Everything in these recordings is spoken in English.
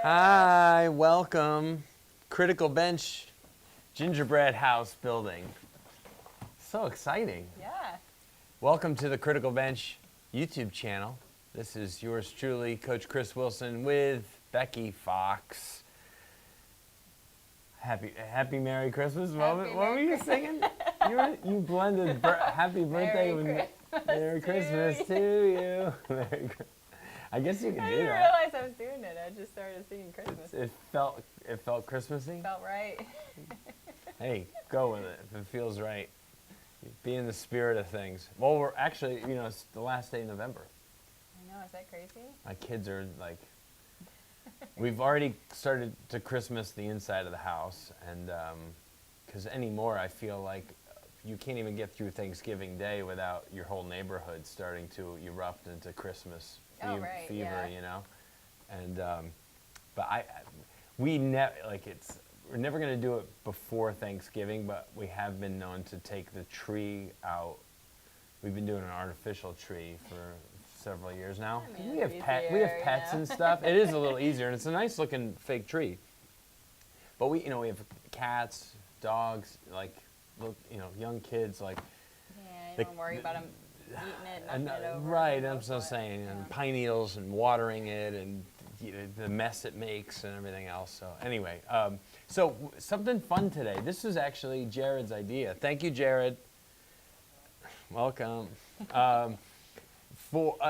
Hi, welcome. Criticalbench Gingerbread house building. So exciting. Yeah. Welcome to the Criticalbench YouTube channel. This is yours truly, Coach Chris Wilson with Becky Fox. Happy Merry Christmas moment. What were you singing? You blended Happy Birthday with Merry Christmas to you. Merry Christmas. I guess you can do that. I didn't realize I was doing it. I just started singing Christmas. It felt Christmassy? Felt right. Hey, go with it if it feels right. Be in the spirit of things. Well, we're actually, it's the last day of November. I know, is that crazy? My kids are like, we've already started to Christmas the inside of the house, and because anymore I feel like you can't even get through Thanksgiving Day without your whole neighborhood starting to erupt into Christmas fever, and but we're never going to do it before Thanksgiving, but we have been known to take the tree out. We've been doing an artificial tree for several years now. I mean, we have pets and stuff. It is a little easier, and it's a nice looking fake tree. But we have cats, dogs, young kids, Yeah, you don't worry about them eating it, knocking it over. Right, I'm so saying, and pine needles and watering it, and the mess it makes and everything else. So anyway, so something fun today. This is actually Jared's idea. Thank you, Jared. Welcome.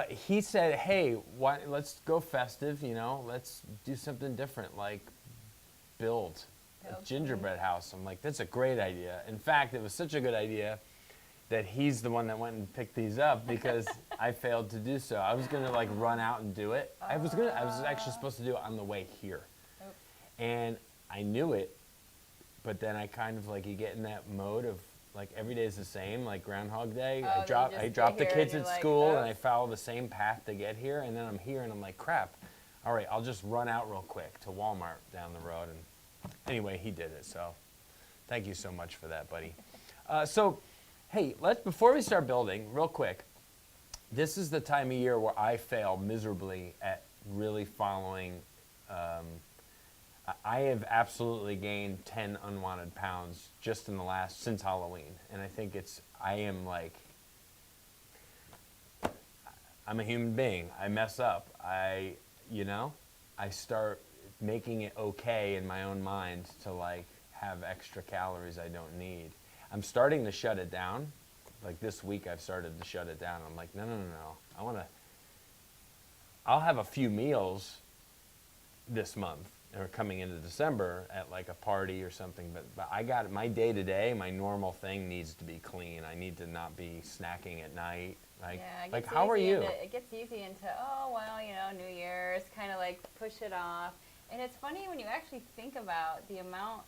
He said, hey, let's go festive, let's do something different, like build a gingerbread house. I'm like, that's a great idea. In fact, it was such a good idea that he's the one that went and picked these up because I failed to do so. I was gonna run out and do it. I was actually supposed to do it on the way here. And I knew it, but then I kind of you get in that mode of every day is the same, like Groundhog Day. I drop the kids at school and I follow the same path to get here, and then I'm here and I'm like, crap. All right, I'll just run out real quick to Walmart down the road. And anyway, he did it, so thank you so much for that, buddy. Hey, before we start building, real quick, this is the time of year where I fail miserably at really following. I have absolutely gained 10 unwanted pounds just since Halloween. And I think I'm a human being. I mess up. I start making it okay in my own mind to have extra calories I don't need. I'm starting to shut it down. This week I've started to shut it down. I'm like, no. I'll have a few meals this month or coming into December at a party or something, but I got it. My day to day, my normal thing needs to be clean. I need to not be snacking at night. How are you? It gets easy into, New Year's, kind of push it off. And it's funny when you actually think about the amount.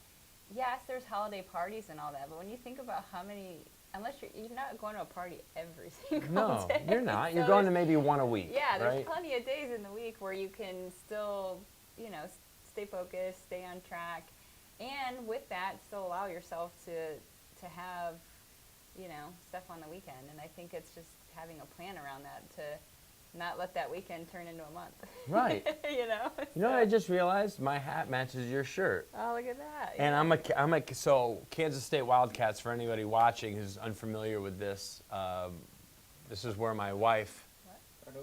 Yes, there's holiday parties and all that, but when you think about how many, unless you're not going to a party every single day. No, you're not. You're going to maybe one a week. Yeah, there's plenty of days in the week where you can still, stay focused, stay on track, and with that, still allow yourself to have, stuff on the weekend. And I think it's just having a plan around that to not let that weekend turn into a month. Right. What I just realized? My hat matches your shirt. Oh, look at that. And so Kansas State Wildcats, for anybody watching who's unfamiliar with this, this is where my wife. What?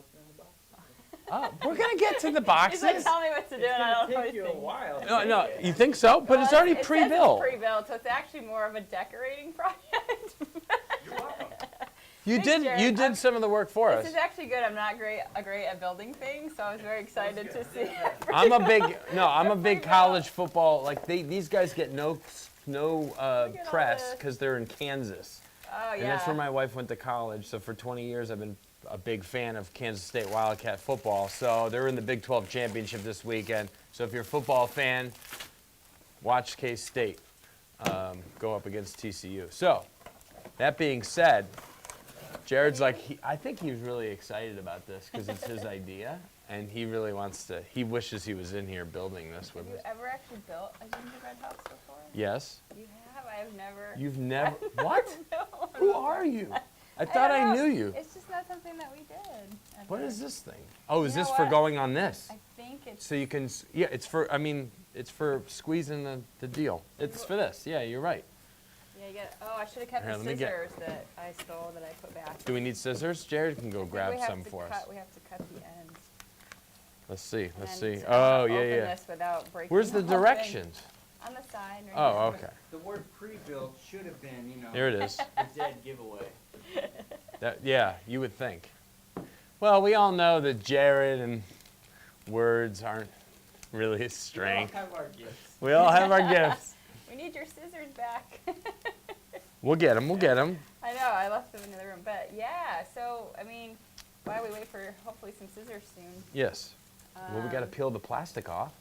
We're going to get to the boxes. He's tell me what to do, and I don't know. It's going to take you a while. No, you think so? But it's already pre-built. It's pre-built, so it's actually more of a decorating project. You're welcome. You did some of the work for us. This is actually good. I'm not great at building things, so I was very excited to see it. I'm a big college football. These guys get no press because they're in Kansas. Oh, yeah. And that's where my wife went to college. So for 20 years, I've been a big fan of Kansas State Wildcat football. So they're in the Big 12 championship this weekend. So if you're a football fan, watch K-State go up against TCU. So that being said, Jared's I think he's really excited about this because it's his idea, and he really he wishes he was in here building this with us. Have you ever actually built a gingerbread house before? Yes. You have? I've never. You've never? What? No. Who are you? I thought I knew you. It's just not something that we did. What is this thing? Oh, is this for going on this? I think it's So you can, yeah, it's for, I mean, it's for squeezing the deal. It's for this. Yeah, you're right. Yeah, you get. Oh, I should have kept Here, the let me get- scissors that I stole that I put back. Do we need scissors? Jared can go I think grab we have some to for us. cut, We have to cut the ends. Let's see. Let's And see. to Oh, open yeah, yeah. this without breaking Where's the whole thing. directions? On the side. Right Oh, here. okay. The word pre-built should have been, There it is. the dead giveaway. Yeah, you would think. Well, we all know that Jared and words aren't really his strength. We all have our gifts. We all have our gifts. We need your scissors back. We'll get them. We'll get them. I know, I left them in the other room. But yeah, so, I mean, while we wait for hopefully some scissors soon. Yes. Well, we got to Um, peel the plastic off.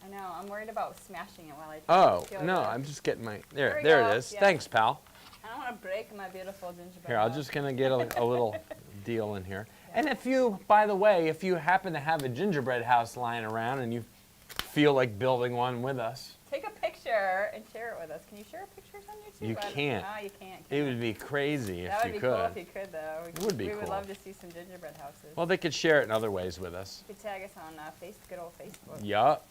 I know, I'm worried about smashing it while I Oh, peel no, the- I'm just getting my, There there we there go, it is. yeah. Thanks, pal. I don't want to break my beautiful gingerbread. Here, I'm house. just going to get a little deal in here. Yeah. And if you, by the way, if you happen to have a gingerbread house lying around and you feel like building one with us, Take a picture and share it with us. Can you share pictures on YouTube? You I don't- can't. Oh, you can't. it would be crazy That if would you be cool could. if you could, though. It would be We would cool. love to see some gingerbread houses. Well, they could share it in other ways with us. You could tag us on good old Facebook. Yup.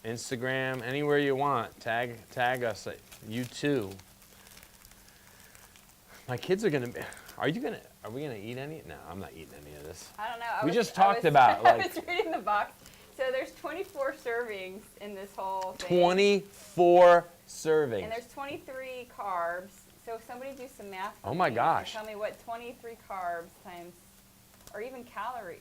Instagram, anywhere you want. Tag us. You too. My kids are gonna be. Are we gonna eat any? No, I'm not eating any of this. I don't know. We just talked about, I like- was reading the box. So there's 24 servings in this whole thing. 24 servings. And there's 23 carbs. So somebody do some math for Oh my me gosh. and tell me what 23 carbs times, or even calories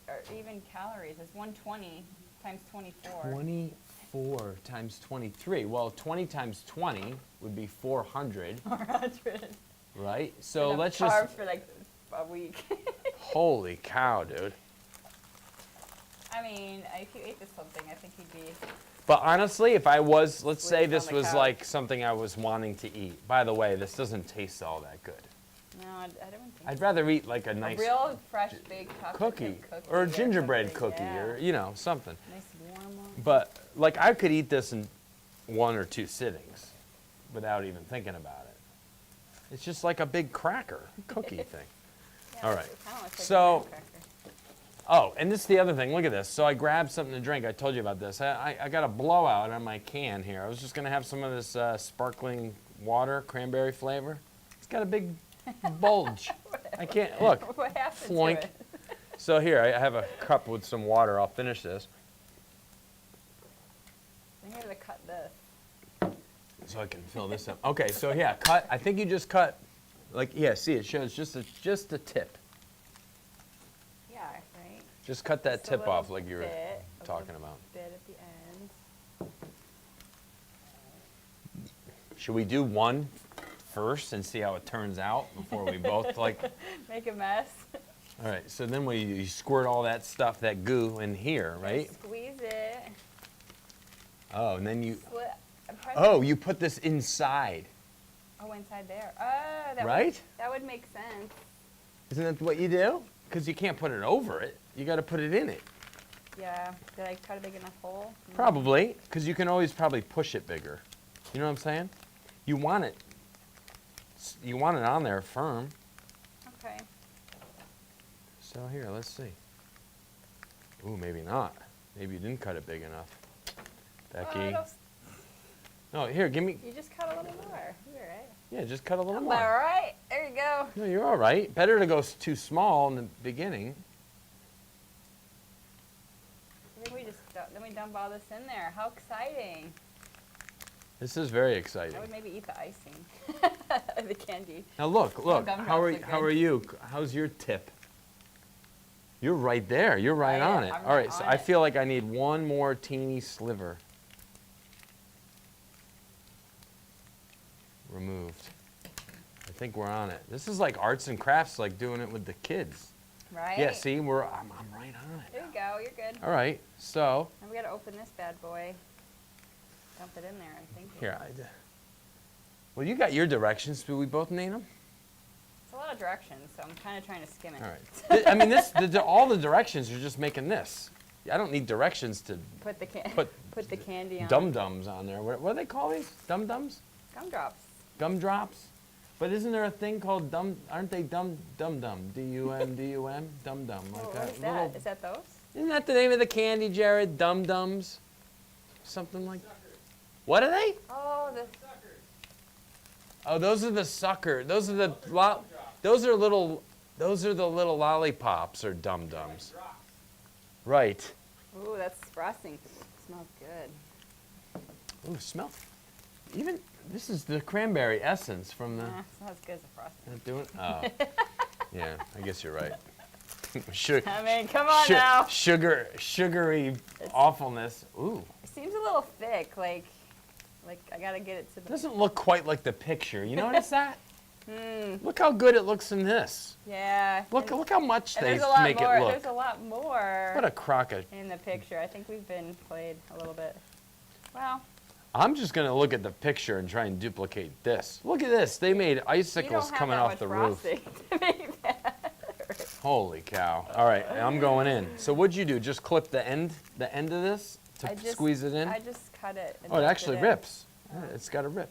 is 120 times 24. 24 times 23. Well, 20 times 20 would be 400, 400. right? So Enough let's carbs just. for like a week. Holy cow, dude. I mean, if you ate this whole thing, I think you'd be. But honestly, if I was, let's say Sleep on this the was couch. like something I was wanting to eat. By the way, this doesn't taste all that good. No, I don't think. I'd rather eat like a a nice real fresh baked chocolate cookie chip or a yeah, gingerbread something, cookie yeah. or, you know, something. Nice warm one. But like I could eat this in 1 or 2 sittings without even thinking about it. It's just like a big cracker cookie thing. Yeah, all it right. kinda looks like a So- graham cracker. Oh, and this is the other thing. Look at this. So I grabbed something to drink. I told you about this. I got a blowout on my can here. I was just going to have some of this sparkling water, cranberry flavor. It's got a big bulge. I can't, look. What happened Floink. to it? So here, I have a cup with some water. I'll finish this. I need to cut this. So I can fill this up. Okay, so yeah, cut. I think you just cut, like, yeah, see, it shows just a tip. Yeah, right. Just cut that Just a tip little off like you were bit of talking the about. Bit at the end. Should we do one first and see how it turns out before we both like? Make a mess. All right, so then what do you squirt all that stuff, that goo in here, right? Squeeze it. Oh, and then you, Split. oh, you put this inside, Oh, inside there. Oh, that right? that would make sense. Isn't that what you do? Because you can't put it over it. You got to put it in it. Yeah. Did I cut a big enough hole? Probably, because you can always probably push it bigger. You know what I'm saying? You want it on there firm. Okay. So here, let's see. Ooh, maybe not. Maybe you didn't cut it big enough. Oh, Becky. it'll- No, here, give me, you just cut a little more. You're right. yeah, just cut a little All more. right. There you go. No, you're all right. Better to go too small in the beginning. Then we dump all this in there. How exciting! This is very exciting. I would maybe eat the icing, the candy. Now look, gumdrops how are look how good. are you? How's your tip? You're right there. You're right Right, on it. I'm All right right, so on I it. feel like I need one more teeny sliver removed. I think we're on it. This is like arts and crafts, like doing it with the kids. Right? Yeah, see, I'm right on it. There you go. You're good. All right, so Now we gotta open this bad boy. Dump it in there. I think. here. Well, you got your directions. Do we both need them? It's a lot of directions, so I'm kind of trying to skim it. All right. I mean, all the directions are just making this. I don't need directions to Put the put the candy on. dum-dums on there. What do they call these? Dum-dums? Gumdrops. Gumdrops? But isn't there a thing called dum? Aren't they dum-dum? D-U-M, D-U-M? Dum-dum. Like Oh, a what is little. that? Is that those? Isn't that the name of the candy, Jared? Dum Dums? Something like that. What are they? Oh, Oh, those are the sucker. Those are the those are the little lollipops or Dum Dums. Right. ooh, that's frosting. Smells good. Ooh, smell. Even this is the cranberry essence from the. It's not as good as the frosting. Not doing. Oh. Yeah, I guess you're right. Sugar, I mean, come on now. sugary awfulness. Ooh. It seems a little thick, like I gotta get it to the. Doesn't look quite like the picture. You notice that? Look how good it looks in this. Yeah. Look how much and they there's a lot make more, it look. There's a lot more What a crock of. in the picture. I think we've been played a little bit. Well, I'm just gonna look at the picture and try and duplicate this. Look at this. They made you icicles don't have coming that off much the roof. frosting to make that. Holy cow! All right, I'm going in. So what'd you do? Just clip the end of this to squeeze it in? I just cut it. And Oh, it dipped actually in. rips. Yeah, it's got a rip.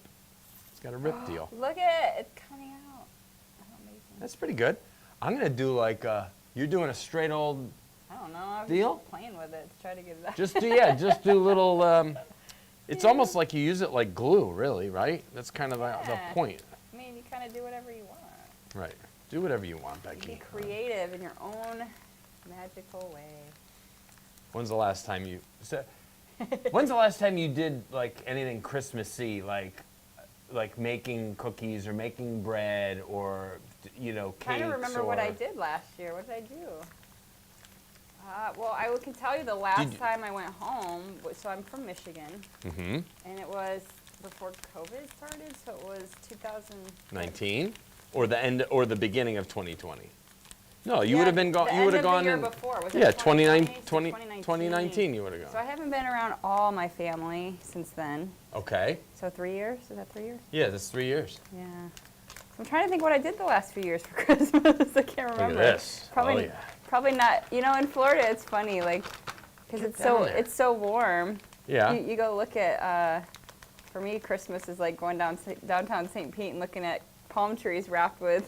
It's got a rip deal. Look at it. It's coming out. Oh, amazing. That's pretty good. I'm gonna do like you're doing a straight old. I don't know. I was Deal? just playing with it to try to get it out. Just do little. It's almost like you use it like glue, really, right? That's kind of the Yeah. point. I mean, you kind of do whatever you want. Right. Do whatever you want, Be Becky. creative in your own magical way. When's the last time you? When's the last time you did like anything Christmassy, like making cookies or making bread or cakes? Trying to remember what I did last year. What did I do? Well, I can tell you the last time I went home. So I'm from Michigan, Mm-hmm. and it was before COVID started. So it was 19, or the end, or the beginning of 2020. No, you Yeah, would have been gone. the You would have end of gone the year in. before. Was it Yeah, 2019? 2019. You would have So I gone. haven't been around all my family since then. Okay. So 3 years? Is that 3 years? Yeah, that's 3 years. Yeah. So I'm trying to think what I did the last few years for Christmas. I can't remember. Look at this. Probably, Oh yeah. probably not. In Florida, it's funny, like, because Get down there. it's so warm. Yeah. You go look at. For me, Christmas is like going downtown St. Pete and looking at palm trees wrapped with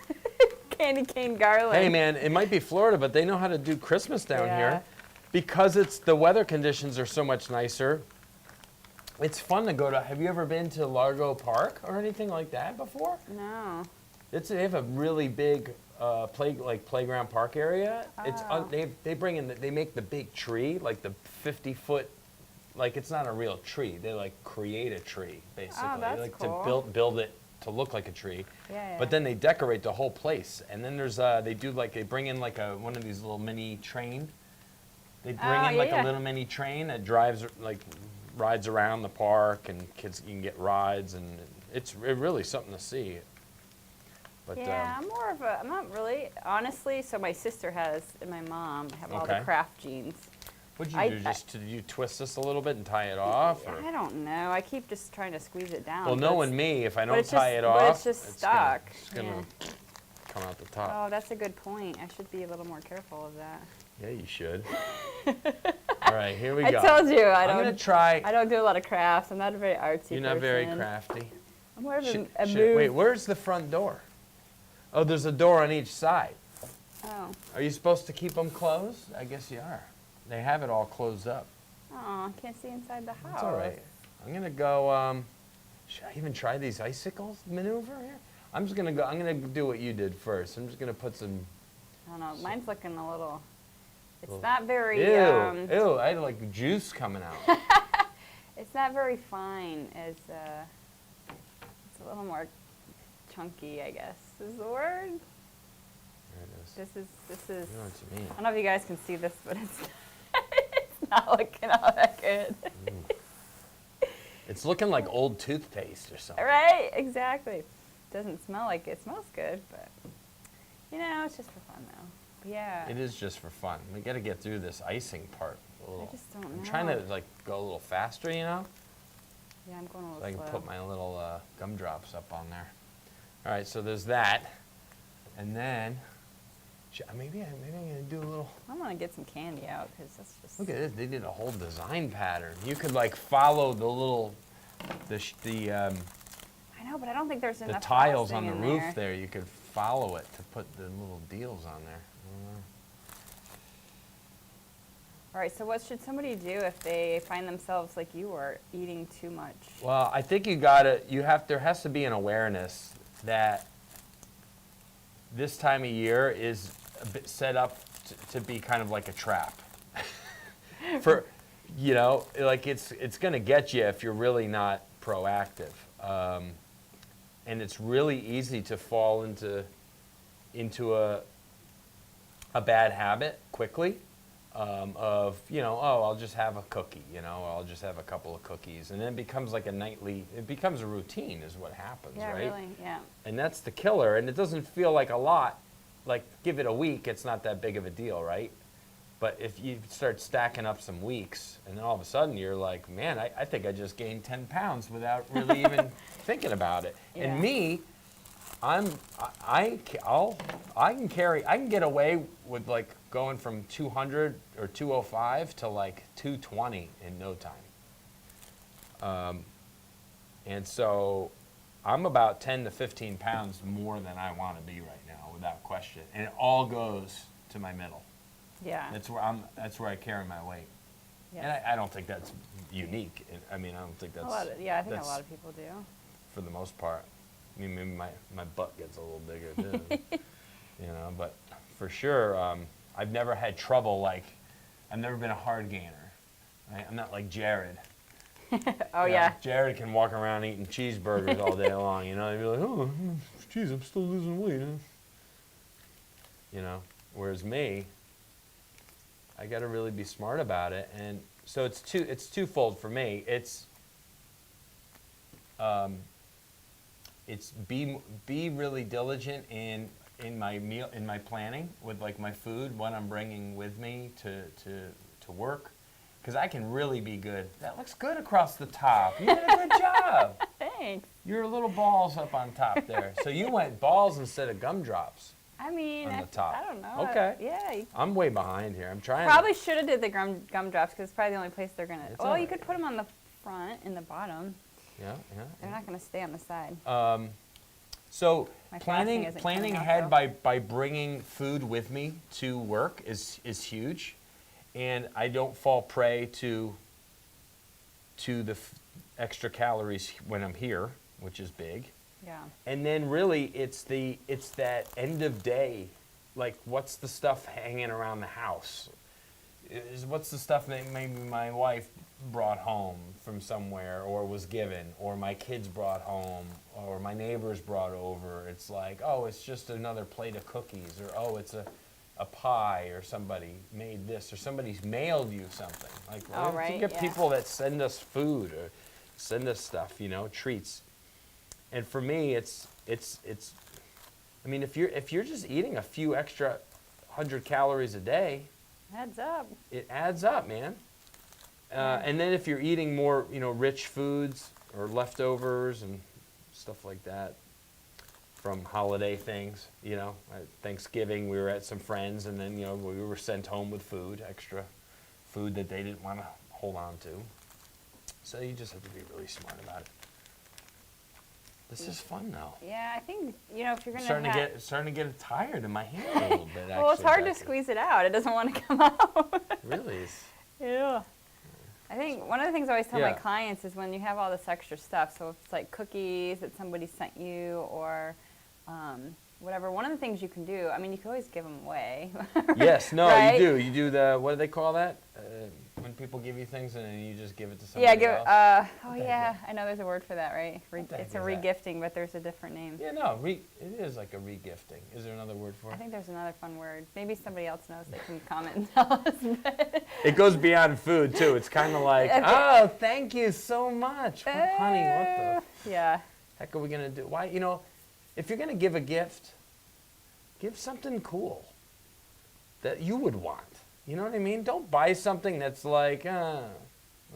candy cane garland. Hey man, it might be Florida, but they know how to do Christmas down Yeah. here, because the weather conditions are so much nicer. It's fun to go to. Have you ever been to Largo Park or anything like that before? No. They have a really big playground park area. Oh. They bring in they make the big tree, like the 50-foot, like it's not a real tree. They like create a tree basically. that's They like cool. to build it to look like a tree. Yeah. But then they decorate the whole place, and then there's they bring in like one of these little mini train. They bring in like yeah. a little mini train that drives rides around the park, and kids you can get rides, and it's really something to see. But Yeah, I'm not really, honestly, so my sister has, and my mom have all the Okay. craft jeans. what'd you I- do? Did you twist this a little bit and tie it off? Or? I don't know, I keep just trying to squeeze it down. Well, but knowing it's- me, if I but don't it's tie just- it but off, it's just gonna- stuck. it's gonna come out the top. Oh, that's a good point. I should be a little more careful of that. Yeah, you should. All right, here we I go. told you, I'm gonna try. I don't do a lot of crafts. I'm not a very artsy You're not very person. crafty. I'm more of a Wait, move. where's the front door? Oh, there's a door on each side. Oh, Are you supposed to keep them closed? I guess you are. They have it all closed up. I can't see inside the house. That's all right. I'm gonna go. Should I even try these icicles maneuver here? I'm just gonna go. I'm gonna do what you did first. I'm just gonna put some. I don't know. Mine's looking a little. It's Little- not very. Ew! I had like juice coming out. It's not very fine. It's a little more chunky, I guess. Is the word? There it is. This is. I know what you mean. I don't know if you guys can see this, but it's it's not looking all that good. It's looking like old toothpaste or something. Right? Exactly. Doesn't smell like it smells good, but it's just for fun though. But yeah. It is just for fun. We got to get through this icing part a little. I just don't I'm know. trying to like go a little faster, Yeah, I'm going a little so I can slow. put my little gumdrops up on there. All right, so there's that, and then maybe I'm gonna do a little. I'm gonna get some candy out because that's just. Look at this. They did a whole design pattern. You could like follow the little, I know, but I don't think there's the enough tiles on frosting the in roof there. You could follow it to put the little deals on there. All right, so what should somebody do if they find themselves like you were, eating too much? Well, I think there has to be an awareness that this time of year is a bit set up to be kind of like a trap. Like it's going to get you if you're really not proactive. And it's really easy to fall into a bad habit quickly. Of, I'll just have a cookie, or I'll just have a couple of cookies. And then it becomes like it becomes a routine is what happens, Yeah, right? really, yeah. And that's the killer. And it doesn't feel like a lot. Like, give it a week, it's not that big of a deal, right? But if you start stacking up some weeks, and then all of a sudden you're like, man, I think I just gained 10 pounds without really even thinking about it. Yeah. And me, I can get away with like going from 200 or 205 to like 220 in no time. And so I'm about 10 to 15 pounds more than I want to be right now, without question. And it all goes to my middle. Yeah. That's where I carry my weight. Yeah. And I don't think that's unique. I mean, I don't think that's I think a that's- lot of people do. for the most part. I mean, maybe my butt gets a little bigger too, but for sure, I've never had trouble, I've never been a hard gainer. Right? I'm not like Jared. Oh, yeah. Jared can walk around eating cheeseburgers all day long, He'd be like, oh, geez, I'm still losing weight, Whereas me, I got to really be smart about it. And so it's twofold for me. It's be really diligent in my planning with like my food, what I'm bringing with me to work, because I can really be good. That looks good across the top. You did a good job. Thanks. Your little balls up on top there. So you went balls instead of gumdrops. I mean, On the top. I don't know. Okay. Yeah. You I'm way behind here. I'm trying. probably should have did the gumdrops because it's probably the only place they're gonna. It's Well, all you right. could put them on the front and the bottom. Yeah. They're not gonna stay on the side. So My frosting planning isn't planning coming out, ahead though. by bringing food with me to work is huge, and I don't fall prey to the extra calories when I'm here, which is big. Yeah. And then really it's that end of day, like what's the stuff hanging around the house? What's the stuff that maybe my wife brought home from somewhere or was given, or my kids brought home, or my neighbors brought over? It's like, oh, it's just another plate of cookies, or oh, it's a pie, or somebody made this, or somebody's mailed you something. Like, Oh, to right, get yeah. people that send us food or send us stuff, treats. And for me, it's. I mean, if you're just eating a few extra 100 calories a day, Heads up. it adds up, man. And then if you're eating more, rich foods or leftovers and stuff like that from holiday things, at Thanksgiving we were at some friends, and then we were sent home with extra food that they didn't want to hold on to. So you just have to be really smart about it. This is fun though. Yeah, I think if you're I'm gonna starting to get tired in my hand a little bit. well, it's actually, hard to Becky. squeeze it out. It doesn't want to come out. Really? It's- Yeah. I think one of the things I always tell my Yeah. clients is when you have all this extra stuff, so if it's like cookies that somebody sent you or whatever, one of the things you can do, I mean, you can always give them away. Yes, no, Right? you do. You do the, what do they call that? When people give you things and then you just give it to somebody Yeah, give else? oh What the yeah, heck I know there's a word for that, right? What the It's a heck is that? regifting, but there's a different name. Yeah, no, it is like a regifting. Is there another word for I it? think there's another fun word. Maybe somebody else knows. They can comment and tell us. But It goes beyond food too. It's kind of like, Okay. oh, thank you so much. Honey, what the Yeah. heck are we going to do? Why, if you're going to give a gift, give something cool that you would want. You know what I mean? Don't buy something that's like, let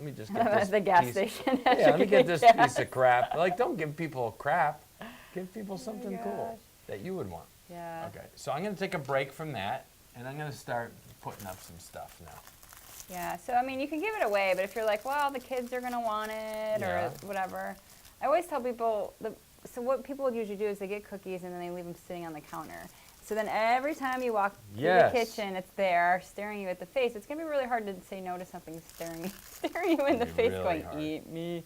me just get this At the gas piece. station. Yeah, let me get this Yeah. piece of crap. Like, don't give people crap. Give people something gosh. cool that you would want. Yeah. Okay, so I'm going to take a break from that, and I'm going to start putting up some stuff now. Yeah, so I mean, you can give it away, but if you're like, well, the kids are gonna want it Yeah. or whatever, I always tell people, so what people would usually do is they get cookies and then they leave them sitting on the counter. So then every time you walk through Yes. the kitchen, it's there, staring you at the face. It's going to be really hard to say no to something staring you in the It'd be face really going, hard. eat me.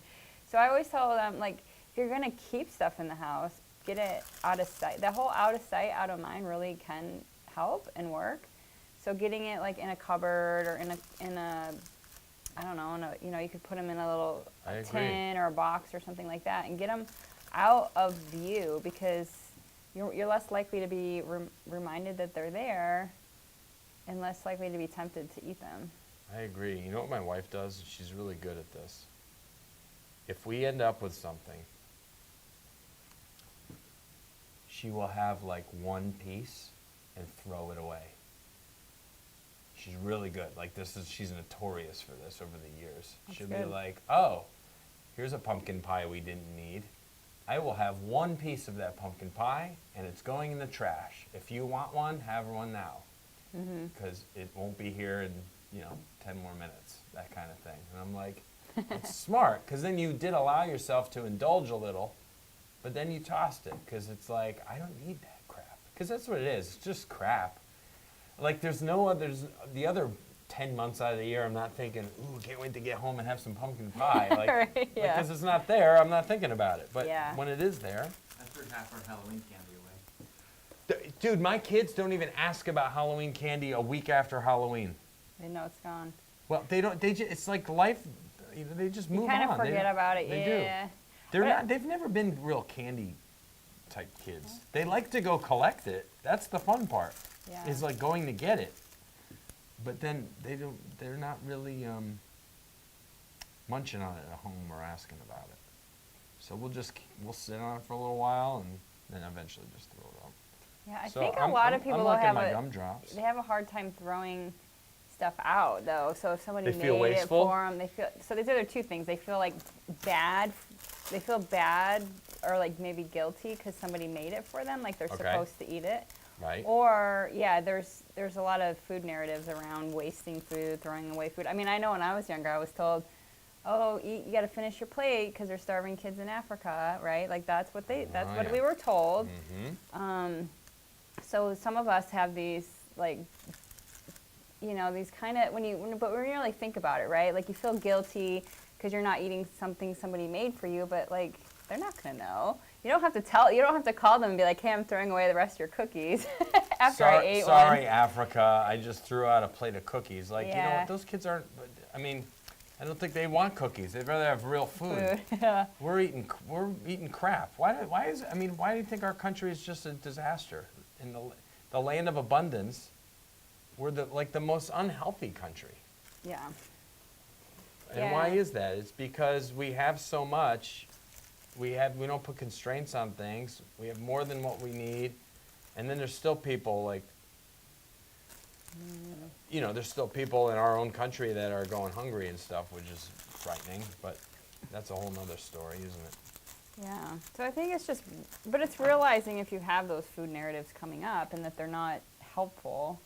So I always tell them, like, if you're going to keep stuff in the house, get it out of sight. The whole out of sight, out of mind really can help and work. So getting it, like, in a cupboard or in a I don't know, you could put them in a little I agree. tin or a box or something like that and get them out of view, because you're less likely to be reminded that they're there and less likely to be tempted to eat them. I agree. You know what my wife does? She's really good at this. If we end up with something, she will have like one piece and throw it away. She's really good. Like she's notorious for this over the years. That's She'll good. be like, oh, here's a pumpkin pie we didn't need. I will have one piece of that pumpkin pie and it's going in the trash. If you want one, have one now. Because it won't be here in, 10 more minutes, that kind of thing. And I'm like, it's smart, because then you did allow yourself to indulge a little, but then you tossed it, because it's like, I don't need that crap. Because that's what it is. It's just crap. Like, there's the other 10 months out of the year, I'm not thinking, ooh, can't wait to get home and have some pumpkin pie. Like, Right, yeah. Because it's not there, I'm not thinking about it. But Yeah. when it is there, I threw half our Halloween candy away. dude, my kids don't even ask about Halloween candy a week after Halloween. They know it's gone. Well, they don't. It's like life. They just move You kind on. of forget about it, They yeah. do. They're But- not. They've never been real candy type kids. They like to go collect it. That's the fun part. Yeah. Is like going to get it. But then they don't. They're not really munching on it at home or asking about it. So we'll sit on it for a little while and then eventually just throw it out. Yeah, I So think a I'm- lot I'm- of people I'm will liking have my gumdrops. they have a hard time throwing stuff out though. So if somebody They feel made wasteful? it for them, they feel. So there's either two things. They feel like bad. They feel bad or like maybe guilty because somebody made it for them, like they're Okay. supposed to eat it. Right. Or yeah, there's a lot of food narratives around wasting food, throwing away food. I mean, I know when I was younger, I was told, "Oh, you got to finish your plate because they're starving kids in Africa," right? Like that's what Oh, we were told. Mm-hmm. So some of us have these like, these kind of when you really think about it, right? Like you feel guilty because you're not eating something somebody made for you, but like they're not gonna know. You don't have to call them and be like, "Hey, I'm throwing away the rest of your cookies after I ate one." Sorry, Africa. I just threw out a plate of cookies. Like, you know Yeah. what? Those kids aren't. I mean, I don't think they want cookies. They'd rather have real food. Yeah. We're eating crap. Why do you think our country is just a disaster? In the land of abundance, we're the most unhealthy country. Yeah. And why is that? It's because we have so much. We don't put constraints on things. We have more than what we need. And then there's still people like, there's still people in our own country that are going hungry and stuff, which is frightening. But that's a whole nother story, isn't it? Yeah. So I think but it's realizing if you have those food narratives coming up and that they're not helpful,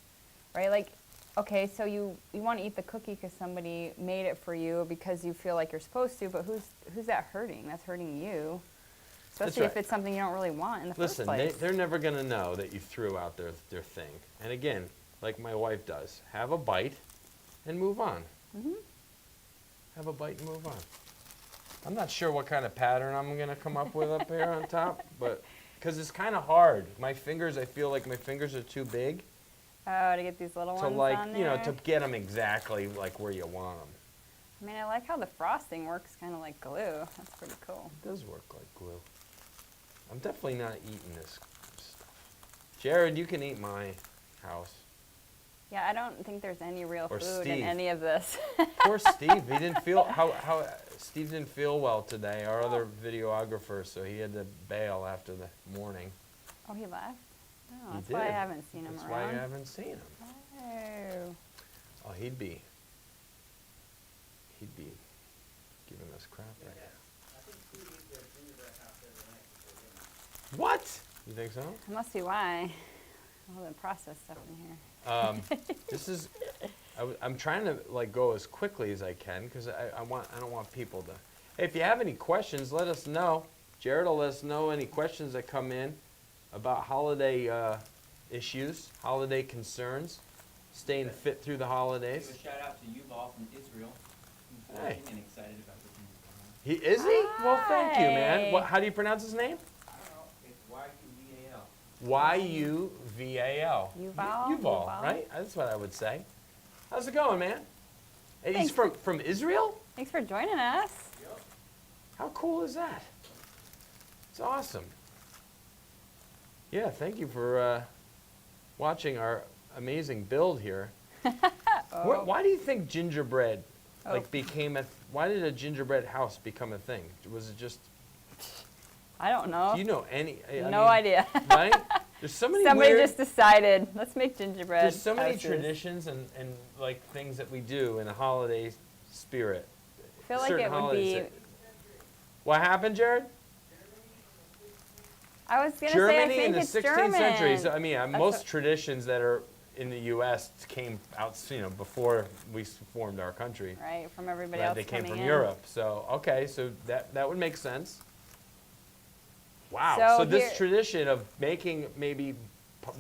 right? Like, okay, so you want to eat the cookie because somebody made it for you because you feel like you're supposed to, but who's that hurting? That's hurting you. Especially if right. it's something you don't really want in the first Listen, place. they're never going to know that you threw out their thing. And again, like my wife does, have a bite and move on. Mm-hmm. Have a bite and move on. I'm not sure what kind of pattern I'm going to come up with up here on top, but because it's kind of hard. I feel like my fingers are too big Oh, to get these little to ones on there. to get them exactly like where you want them. I mean, I like how the frosting works kind of like glue. That's pretty cool. It does work like glue. I'm definitely not eating this stuff. Jared, you can eat my house. Yeah, I don't think there's any real Or food Steve. in any of this. Poor Steve. He didn't feel Steve didn't feel well today. Our other videographer, so he had to bail after the morning. Oh, he left? Oh, He that's why I did. haven't seen him That's around. why you haven't seen him. Oh. Oh, he'd be giving us crap right I think Steve eats their gingerbread house every night before dinner. now. What? You think so? That must be why. All the processed stuff in here. This is. I'm trying to go as quickly as I can because I don't want people to. Hey, if you have any questions, let us know. Jared will let us know any questions that come in about holiday issues, holiday concerns, staying fit through the holidays. Give a shout out to Yuval from Israel, who's Hey. watching and excited about the things going on. He is he? Well, thank you, man. Hi. How do you pronounce his name? I don't know, it's Y-U-V-A-L. Yuval. Yuval? Yuval, Yuval. right? That's what I would say. How's it going, man? And he's Thanks. from Israel? Thanks for joining us. Yep. How cool is that? It's awesome. Yeah, thank you for watching our amazing build here. Why do you think gingerbread became a? Why did a gingerbread house become a thing? Was it just? I don't know. Do you know any? No idea. Right? There's so many Somebody weird. just decided, let's make gingerbread There's so many houses. traditions and like things that we do in a holiday spirit. I feel like Certain it would holidays be. that- What happened, Jared? I was gonna say, I Germany think in the it's 16th German. century. So I mean, most what- traditions that are in the U.S. came out, before we formed our country. Right, from everybody Right, else they came coming from in. Europe. So okay, so that would make sense. Wow. So So, this here- tradition of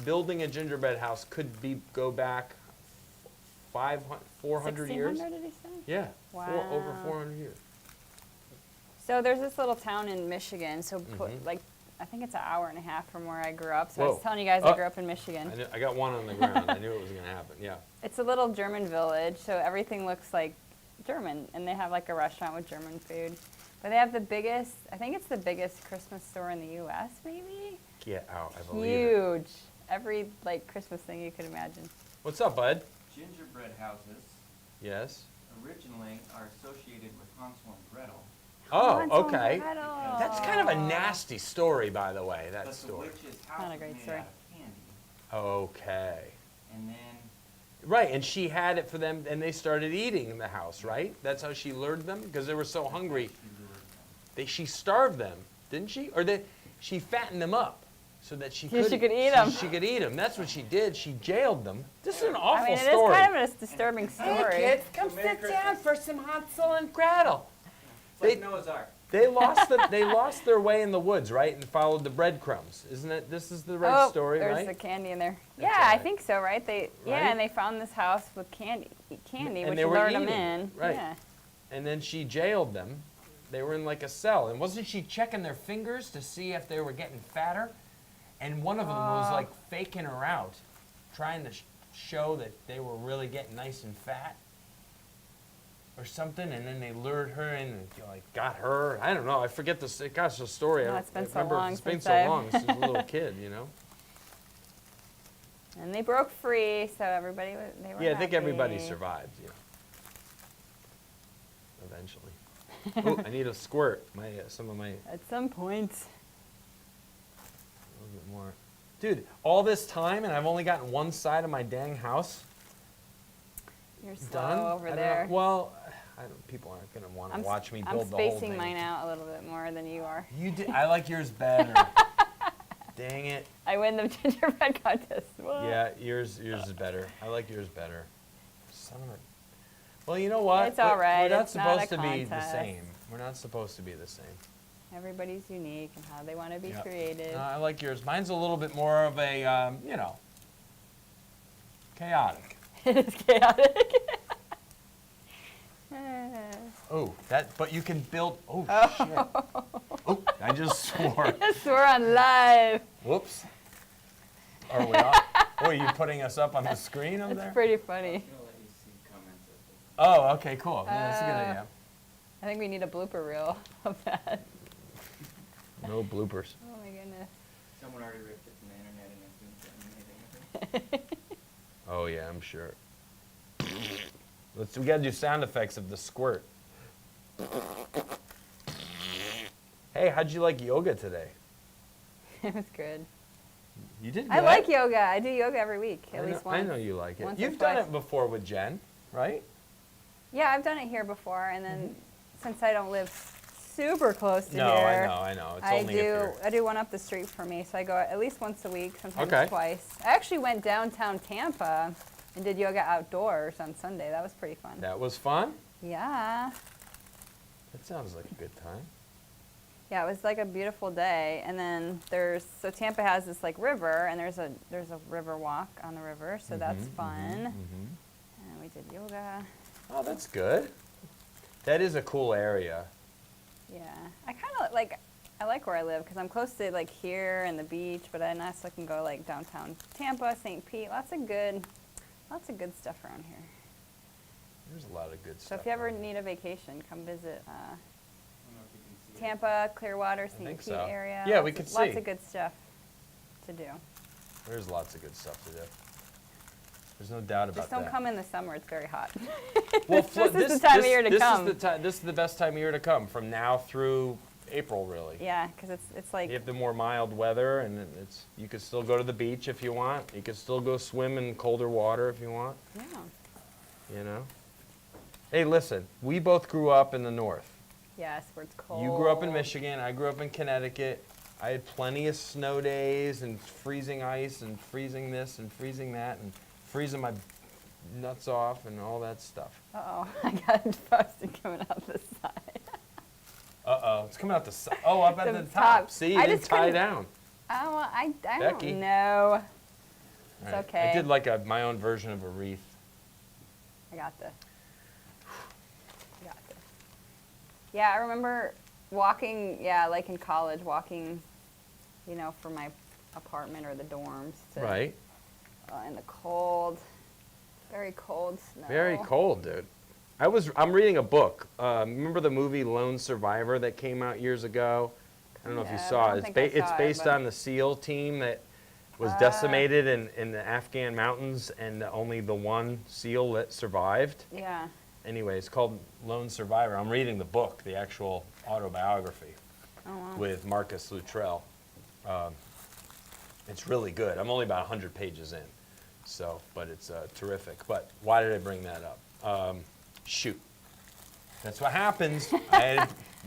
building a gingerbread house could go back 400 years. 1600, did he say? Yeah. Over Wow. 400 years. So there's this little town in Michigan. So Mhm. like, I think it's an hour and a half from where I grew up. So I Whoa. was telling you guys Oh. I grew up in Michigan. I got one on the ground. I knew it was going to happen. Yeah. It's a little German village, so everything looks like German, and they have like a restaurant with German food. But they have the biggest, I think it's the biggest Christmas store in the U.S. maybe. Get out. I believe it. Huge. Every like Christmas thing you could imagine. What's up, bud? Gingerbread houses Yes. originally are associated with Hansel and Gretel, Oh, Hansel and okay. Gretel. That's kind of a nasty story, by the way, that but the story. witch's house Not a was great made story. out of candy, Okay. and then Right, and she had it for them, and they started eating in the house, right? That's how she lured them? Because they were so hungry. she lured them. She starved them, didn't she? Or she fattened them up so that she So could she could eat 'em. She could eat them. That's what she did. She jailed them. This is an awful I mean, it is story. kind of a disturbing story. Hey, kids, come So Merry sit down Christmas. for some Hansel and Gretel. It's like They- Noah's Ark. They lost their way in the woods, right, and followed the breadcrumbs. Isn't it? This is the right story, there's right? the candy in there. That's Yeah, I right. think so, right? Right? And they found this house with candy, And which they were lured them eating, in. right. Yeah. And then she jailed them. They were in like a cell, and wasn't she checking their fingers to see if they were getting fatter? And one of them was like faking her out, trying to show that they were really getting nice and fat, or something. And then they lured her in and got her. I don't know. I forget the story. No, I it's been I so remember long It's been since so I've- long since I was a little kid, And they broke free, so everybody they were Yeah, I think everybody happy. survived. Eventually. Oh, I need a squirt. Some of my. At some point. A little bit more. Dude, all this time and I've only gotten one side of my dang house You're slow done. over I don't there. know. Well, people aren't going to want to watch me build the whole thing. I'm spacing mine out a little bit more than you are. I like yours better. Dang it. I win the gingerbread contest. What? Yeah, yours is better. I like yours better. Son of a. Well, you know what? It's all right. We're not It's not a supposed to be the contest. same. We're not supposed to be the same. Everybody's unique and how they want to be Yeah. creative. No, I like yours. Mine's a little bit more of a, chaotic. It is chaotic. Oh, but you can build, shit. Oh, I just swore. Yes, we're on live. Whoops. Are we on? Oh, are you putting us up on the screen over That's there? pretty funny. I'm gonna let you see comments of this. Oh, okay, cool. Yeah, that's a good idea. I think we need a blooper reel of that. No bloopers. Oh my goodness. Someone already ripped it from the internet and it's anything. Oh, yeah, I'm sure. We gotta do sound effects of the squirt. Hey, how'd you like yoga today? It was good. You did good. I like yoga. I do yoga every week, at least once. I know you like it. once or You've done twice. it before with Jen, right? Yeah, I've done it here before, and then since I don't live super close to No, here, I know. It's I only if you're... do one up the street for me, so I go at least once a week, sometimes Okay. twice. I actually went downtown Tampa and did yoga outdoors on Sunday. That was pretty fun. That was fun? Yeah. That sounds like a good time. Yeah, it was like a beautiful day, and then so Tampa has this like river, and there's a river walk on the river, so that's fun. And we did yoga. Oh, that's good. That is a cool area. Yeah, I kind of I like where I live because I'm close to like here and the beach, but I also can go like downtown Tampa, St. Pete. Lots of good stuff around here. There's a lot of good So stuff. if you ever around here. need a vacation, come visit I don't know if you can see it. Tampa, Clearwater, St. think Pete so. area. Yeah, we Lots could of- Lots see. of good stuff to do. There's lots of good stuff to do. There's no doubt about Just don't that. come in the summer; it's very hot. Well, this is the time of year to come. This is the best time of year to come, from now through April, really. Yeah, because it's like You have the more mild weather, and you could still go to the beach if you want. You could still go swim in colder water if you want. yeah. You know. Hey, listen, we both grew up in the north. Yes, where it's cold. You grew up in Michigan. I grew up in Connecticut. I had plenty of snow days and freezing ice and freezing this and freezing that and freezing my nuts off and all that stuff. Uh-oh, I got frosting coming out the side. Uh-oh, it's coming out the side. Oh, up at The the top. top. See, you I didn't just tie couldn't- down. Oh, I Becky. don't know. It's All right. okay. I did like my own version of a wreath. I got this. Yeah, I remember walking, like in college, walking, from my apartment or the dorms to Right. In the cold, very cold snow. Very cold, dude. I'm reading a book. Remember the movie Lone Survivor that came out years ago? I don't know if you Yeah, I saw don't it. think I It's saw it, based but- on the SEAL team that was decimated in the Afghan mountains, and only the one SEAL that survived. Yeah. Anyway, it's called Lone Survivor. I'm reading the book, the actual autobiography, Oh, wow. with Marcus Luttrell. It's really good. I'm only about 100 pages in, but it's terrific. But why did I bring that up? Shoot. That's what happens.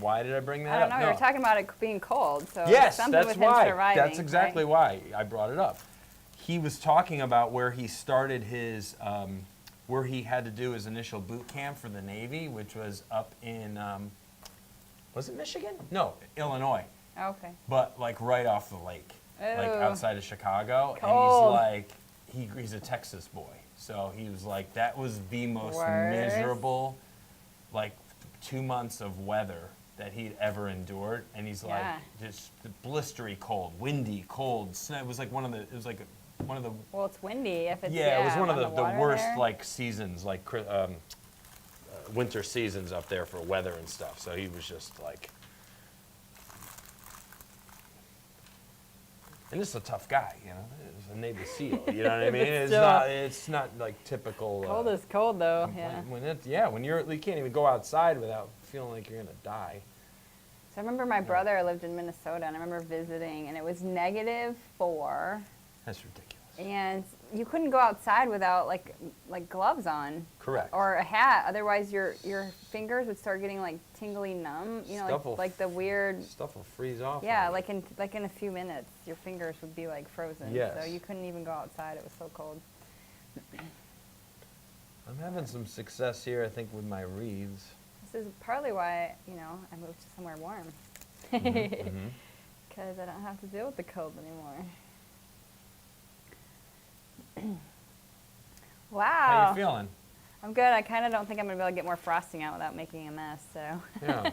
Why did I bring that I don't up? know. You're talking about it being cold, so Yes, something that's with why. him surviving. That's exactly right? why I brought it up. He was talking about where he started his, where he had to do his initial boot camp for the Navy, which was up in, was it Michigan? No, Illinois. Okay. But like right off the lake, like Ooh. outside of Chicago. Cold. And he's a Texas boy. So he was like, that was the most Worst. miserable, like 2 months of weather that he'd ever endured. And he's Yeah. like, just blistery cold, windy, cold, snow. It was like one of the, Well, it's windy if it's it was one of the water worst there. like seasons, like winter seasons up there for weather and stuff. So he was just like, and this is a tough guy, He's a Navy SEAL, you know what I mean? But It's not like typical. Cold is cold though. Yeah. When you can't even go outside without feeling like you're gonna die. So I remember my brother lived in Minnesota, and I remember visiting, and it was -4, That's ridiculous. and you couldn't go outside without like gloves on. Correct. Or a hat, otherwise your fingers would start getting like tingly numb. Stuff will like the weird. Stuff will freeze off. Yeah, on you. like in a few minutes, your fingers would be like frozen. Yes. So you couldn't even go outside. It was so cold. I'm having some success here, I think, with my wreaths. This is partly why I moved to somewhere warm. Mhm. Because I don't have to deal with the cold anymore. Wow. How you feeling? I'm good. I kind of don't think I'm going to be able to get more frosting out without making a mess, so. Yeah.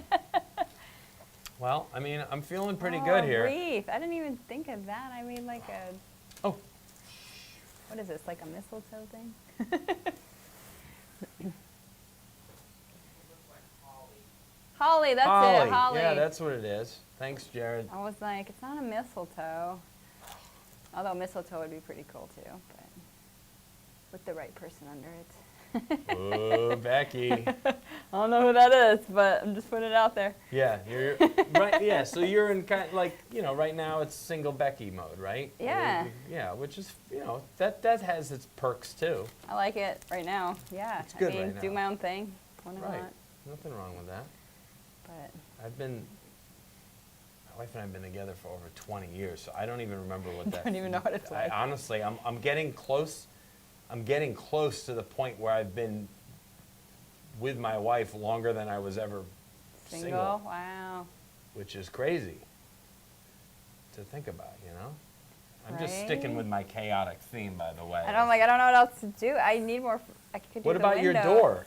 Well, I mean, I'm feeling pretty good here. Wreath. I didn't even think of that. I made like a, Oh, what is this, like a mistletoe thing? Holly, that's it, Holly. Yeah, that's what it is. Thanks, Jared. I was like, it's not a mistletoe. Although mistletoe would be pretty cool too, but with the right person under it. Oh, Becky. I don't know who that is, but I'm just putting it out there. Yeah, you're right. Yeah, so you're in kind of like, right now it's single Becky mode, right? Yeah. Yeah, which is, that has its perks too. I like it right now. Yeah. It's good I mean, right do now. my own thing when I Right. want. Nothing wrong with that. But My wife and I have been together for over 20 years, so I don't even remember what that. Don't even know what it's like. Honestly, I'm getting close. I'm getting close to the point where I've been with my wife longer than I was ever single. Wow. which is crazy to think about, you know? I'm just sticking Right? with my chaotic theme, by the way. And I'm like, I don't know what else to do. I need more. I could do What the about your window. door?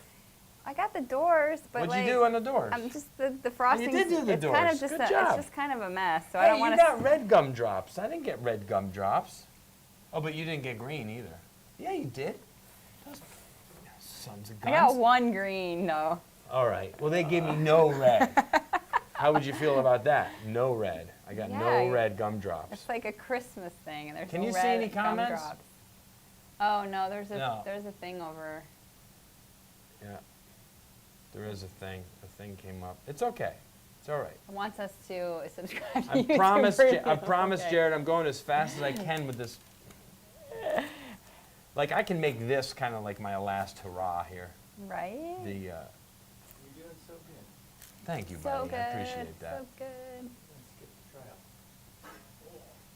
I got the doors, but What'd like, you do on the doors? I'm just the frosting. did do the it's kind of doors. just Good job. it's just kind of a mess. So I Hey, don't you want got red gumdrops. I didn't get red gumdrops. Oh, but you didn't get green either. Yeah, you did. Those sons of I guns. got one green. No. All right. Well, they gave me no red. How would you feel about that? No red. I got Yeah, no red gumdrops. It's like a Christmas thing, and there's Can no you red see any comments? gumdrops. Oh no, there's No. a thing over. Yeah. There is a thing. A thing came up. It's okay. It's all right. It wants us to subscribe to I YouTube promise, Premium. I promise, Okay. Jared, I'm going as fast as I can with this. Like, I can make this kind of like my last hurrah here. Right? The, You're doing so good. thank you, So buddy. good. I appreciate that. So good. Let's skip the trial.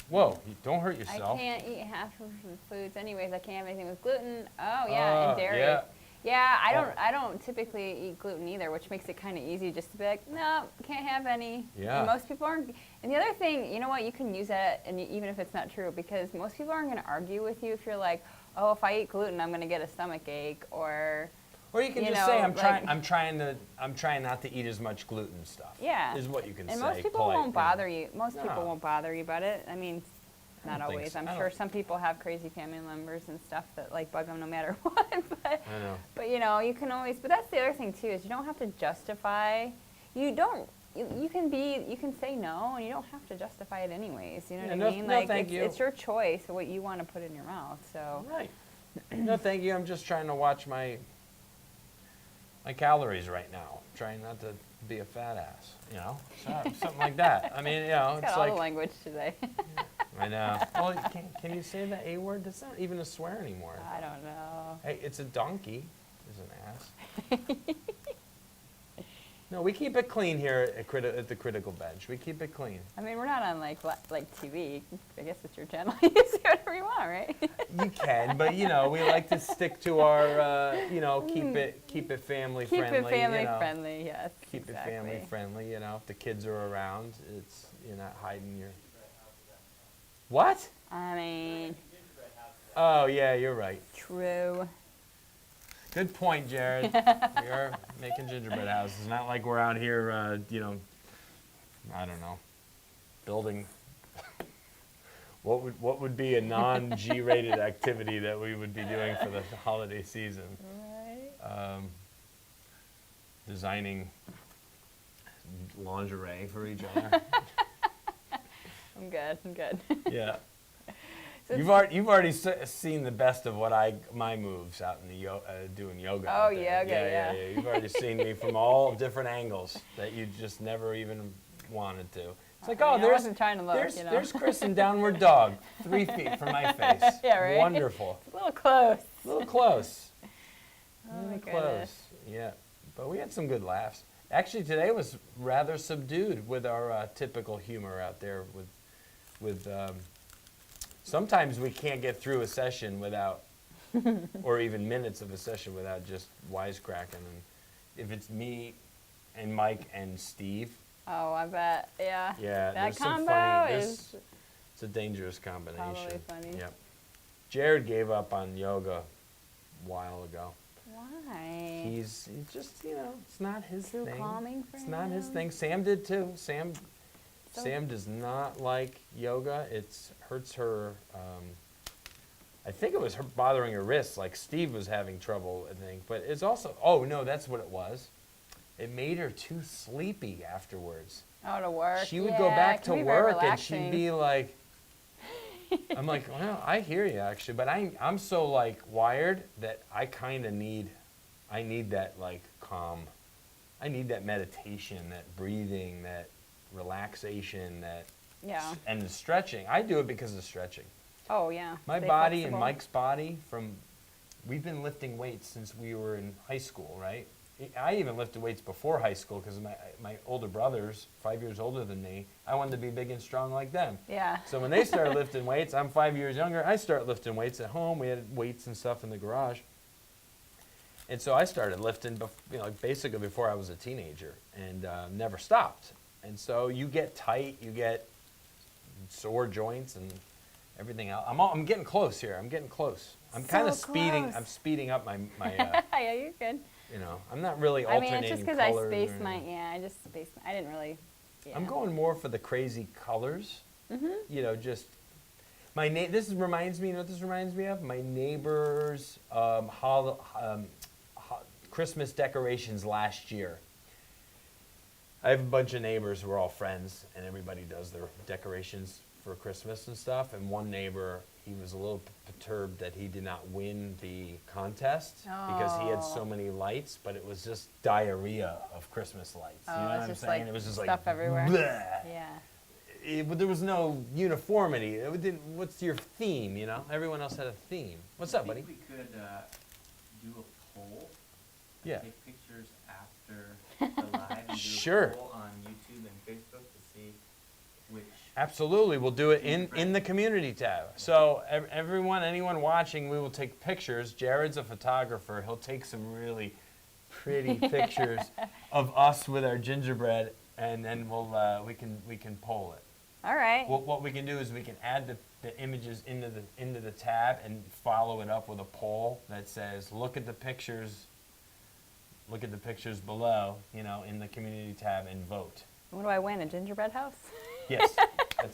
Whoa, don't hurt I yourself. can't eat half of the foods anyways. I can't have anything with gluten. Oh yeah, and dairy. Yeah. Yeah, Oh. I don't typically eat gluten either, which makes it kind of easy just to be like, no, can't have any. Yeah. And most people aren't. And the other thing, you know what, you can use that, and even if it's not true, because most people aren't going to argue with you if you're like, oh, if I eat gluten, I'm going to get a stomach ache, or Or you can you just know, say, like- I'm trying not to eat as much gluten stuff. yeah. Is what you can And say. most people polite, won't you know. bother you. Most No. people won't bother you about it. I mean, I not don't think always. so. I'm I sure don't- some people have crazy family members and stuff that like bug them no matter what. But I know. But you know, you can always. But that's the other thing too is you don't have to justify. You don't. You can be. You can say no, and you don't have to justify it anyways. You know Yeah, what no- I mean? no, Like thank it's, you. it's your choice of what you want to put in your mouth. So Right. No, thank you. I'm just trying to watch my calories right now. Trying not to be a fat ass, you know? Something like that. I mean, you know, it's it's got all like the language today. I know. Well, can you say the A word? That's not even a swear anymore. I don't know. Hey, it's a donkey. Is an ass. No, we keep it clean here at the Critical Bench. We keep it clean. I mean, we're not on like TV. I guess it's your channel. You can say whatever you want, right? You can, but you know, we like to stick to our, you know, keep it family Keep friendly. it family you know. friendly. Yes. Keep exactly. it family friendly. You know, if the kids are around, you're not hiding your. What? I mean, Oh yeah, you're right. true. Good point, Jared. We are making gingerbread houses. It's not like we're out here, you know, I don't know, building. What would be a non-G-rated activity that we would be doing for the holiday season? Right. Designing lingerie for each other. I'm good. I'm good. Yeah. So You've already seen the best of my moves out in the doing yoga. Oh, out there. yoga, yeah. You've already seen me from all different angles that you just never even wanted to. It's like, I oh, mean, I there's wasn't trying to look, there's you know. there's Chris in Downward Dog, 3 feet from my face. Yeah, right? Wonderful. A little close. A little close. Oh, A my little goodness. close. Yeah, but we had some good laughs. Actually, today was rather subdued with our typical humor out there. With sometimes we can't get through a session without, or even minutes of a session without just wisecracking. And if it's me and Mike and Steve, Oh, I bet. Yeah. yeah, That there's some combo funny. is It's a dangerous combination. probably funny. Yep. Jared gave up on yoga a while ago. Why? He's just, you know, it's not his Too thing. calming for It's not his him? thing. Sam did too. Sam So- does not like yoga. It hurts her. I think it was her bothering her wrists. Like Steve was having trouble, I think. But it's also, oh no, that's what it was. It made her too sleepy afterwards. Oh, to work. She would Yeah, go it back can to be very work and she'd relaxing. be like, I'm like, well, I hear you actually, but I'm so like wired that I kind of need that like calm. I need that meditation, that breathing, that relaxation, Yeah. and the stretching. I do it because of stretching. Oh, yeah. My Stay body flexible. and Mike's body we've been lifting weights since we were in high school, right? I even lifted weights before high school because my older brothers, 5 years older than me, I wanted to be big and strong like them. Yeah. So when they started lifting weights, I'm 5 years younger, I started lifting weights at home. We had weights and stuff in the garage. And so I started lifting, basically before I was a teenager and never stopped. And so you get tight, you get sore joints and everything else. I'm getting close here. I'm getting close. I'm kind of speeding. close. I'm speeding up my Yeah, you're good. you know. I'm not really I mean, alternating it's just because I colors or spaced my, anything. I just spaced my, I didn't really, yeah. I'm going more for the crazy colors. Mm-hmm. You know, just reminds me. You know what this reminds me of? My neighbor's Christmas decorations last year. I have a bunch of neighbors who are all friends, and everybody does their decorations for Christmas and stuff. And one neighbor, he was a little perturbed that he did not win the contest because he had so Oh. many lights, but it was just diarrhea of Christmas lights. Oh, You know it's what I'm just saying? like It was just stuff like everywhere. bleh. Yeah. There was no uniformity. What's your theme? You know, everyone else had a theme. What's up, I buddy? think we could do a poll. Yeah. Take pictures after the live and do Sure. a poll on YouTube and Facebook to see which. Absolutely, we'll do it in the community tab. So anyone watching, we will take pictures. Jared's a photographer. He'll take some really pretty pictures of us with our gingerbread, and then we can poll it. All right. What we can do is we can add the images into the tab and follow it up with a poll that says, look at the pictures below, you know, in the community tab and vote. What do I win? A gingerbread house? Yes,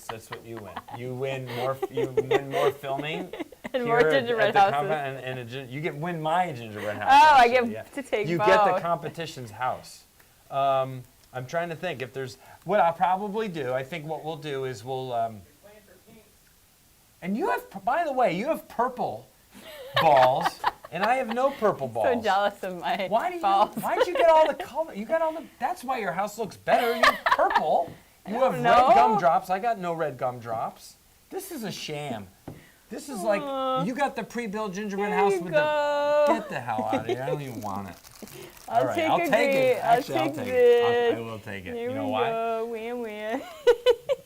that's what you win. You win more filming And here more at gingerbread the houses. compound, and you win my gingerbread house. Oh, I actually, get to take You both. get the competition's house. I'm trying to think if there's what I'll probably do. I think what we'll do is we'll. And you have, by the way, you have purple balls, and I have no purple balls. So jealous of my Why'd balls. you get all the color? You got all the. That's why your house looks better. You have purple. You have red know. gumdrops. I got no red gumdrops. This is a sham. This is like you got the pre-built gingerbread There house you with go. the. Get the hell out of here! I don't even want it. I'll All right, take I'll a take green. it. Actually, I'll I'll take take this. it. I will take it. Here You know we why? go. Wham.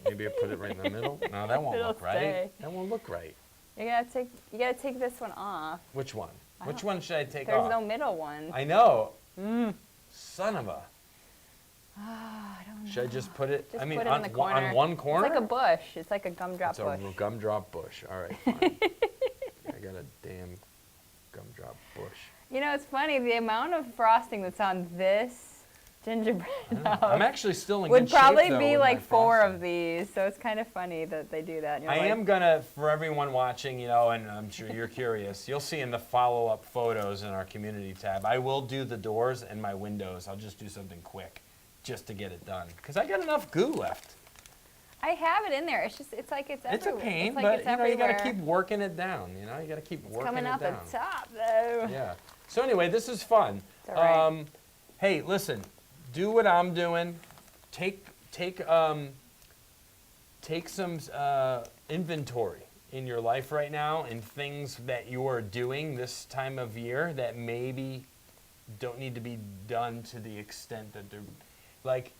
Maybe I put it right in the middle. No, that won't It'll look right. stay. That won't look right. You gotta take this one off. Which one? I Which don't- one should I take There's off? no middle one. I know. Mm. Son of a. I don't know. Should I just put it? Just I mean, put it on in the corner. on one corner. It's like a bush. It's like a gumdrop It's a bush. gumdrop bush. All right, fine. I got a damn gumdrop bush. You know, it's funny, the amount of frosting that's on this gingerbread house I'm actually still in would good shape, probably though, be with like my 4 frosting. of these. So it's kind of funny that they do that. And you're I like, am gonna, for everyone watching, you know, and I'm sure you're curious, you'll see in the follow-up photos in our community tab, I will do the doors and my windows. I'll just do something quick, just to get it done, because I got enough goo left. I have it in there. It's just, it's like it's It's a everywhere. pain, it's like but it's you know, you everywhere. gotta keep working it down. You know, you gotta keep It's working coming it out down. the top, though. Yeah. So anyway, this is fun. It's all right. Hey, listen, do what I'm doing. Take some inventory in your life right now and things that you're doing this time of year that maybe don't need to be done to the extent that they're like.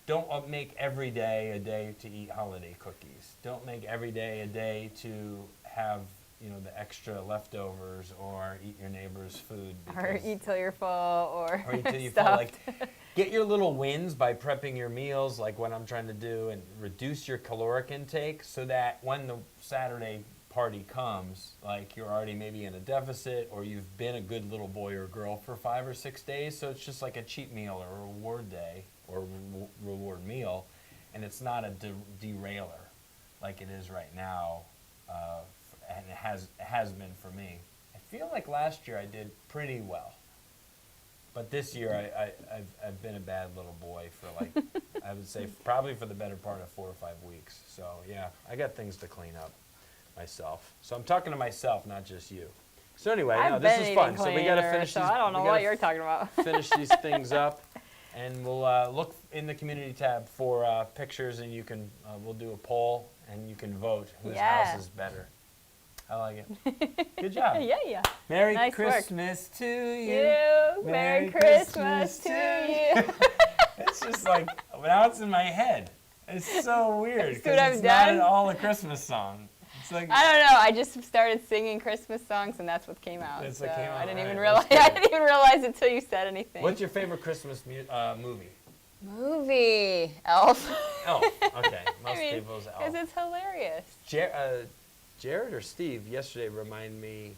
Don't make every day a day to eat holiday cookies. Don't make every day a day to have, you know, the extra leftovers or eat your neighbor's food. Or because- eat till you're full, or or eat till you feel stuffed. like get your little wins by prepping your meals like what I'm trying to do and reduce your caloric intake so that when the Saturday party comes, like you're already maybe in a deficit or you've been a good little boy or girl for 5 or 6 days, so it's just like a cheat meal or a reward day or reward meal, and it's not a derailer like it is right now, and it has been for me. I feel like last year I did pretty well. But this year, I've been a bad little boy for like, I would say probably for the better part of 4 or 5 weeks. So yeah, I got things to clean up myself. So I'm talking to myself, not just you. So anyway, no, I've this been is eating fun. So we got to cleaner, finish so these. I don't know we what gotta you're talking about. Finish these things up, and we'll look in the community tab for pictures, and you can we'll do a poll, and you can vote whose Yeah. house is better. I like it. Good job. Yeah. Merry Nice work. Christmas to you. You. Merry Christmas to you. It's just like, now it's in my head. It's so weird See what because I've it's not done? at all a Christmas song. It's like, I don't know. I just started singing Christmas songs, and that's what came out. That's so what came out, I didn't all even right, realize. that's I good. didn't even realize until you said anything. what's your favorite Christmas movie? Movie. Elf. Elf. Okay, most mean, people's Elf. Because it's hilarious. Jared or Steve yesterday reminded me,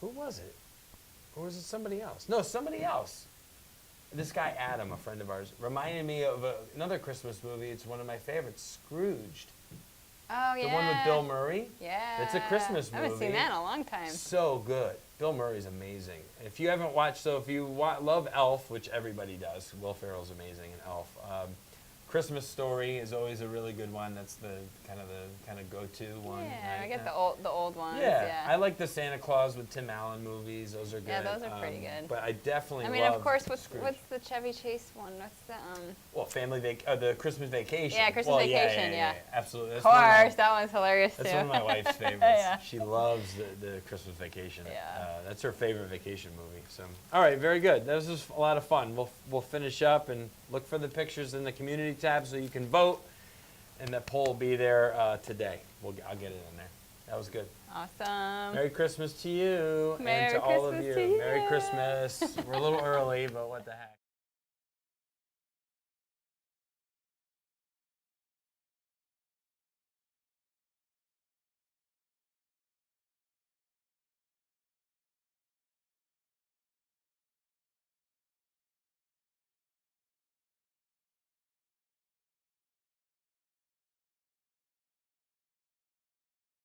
who was it? Or was it somebody else? No, somebody else. This guy Adam, a friend of ours, reminded me of another Christmas movie. It's one of my favorites, Scrooged. Oh, yeah. The one with Bill Murray. Yeah. It's a Christmas movie. I haven't seen that in a long time. So good. Bill Murray's amazing. If you haven't watched, so if you love Elf, which everybody does, Will Ferrell's amazing in Elf. Christmas Story is always a really good one. That's the kind of go-to one. Yeah, right? I get the old ones. Yeah, I like the Santa Claus with Tim Allen movies. Those are good. Yeah, those are pretty good. But I definitely I mean, love of course, Scrooge. what's the Chevy Chase one? What's the Well, the Christmas Vacation. Yeah, Christmas Vacation, yeah. Absolutely. Of course, that one's hilarious too. That's one of my wife's favorites. Yeah. She loves the Christmas Vacation. Yeah. That's her favorite vacation movie. So, all right, very good. This was a lot of fun. We'll finish up and look for the pictures in the community tab so you can vote, and that poll will be there today. I'll get it in there. That was good. Awesome. Merry Christmas to you and Merry to all of Christmas you. to you. Merry Christmas. We're a little early, but what the heck.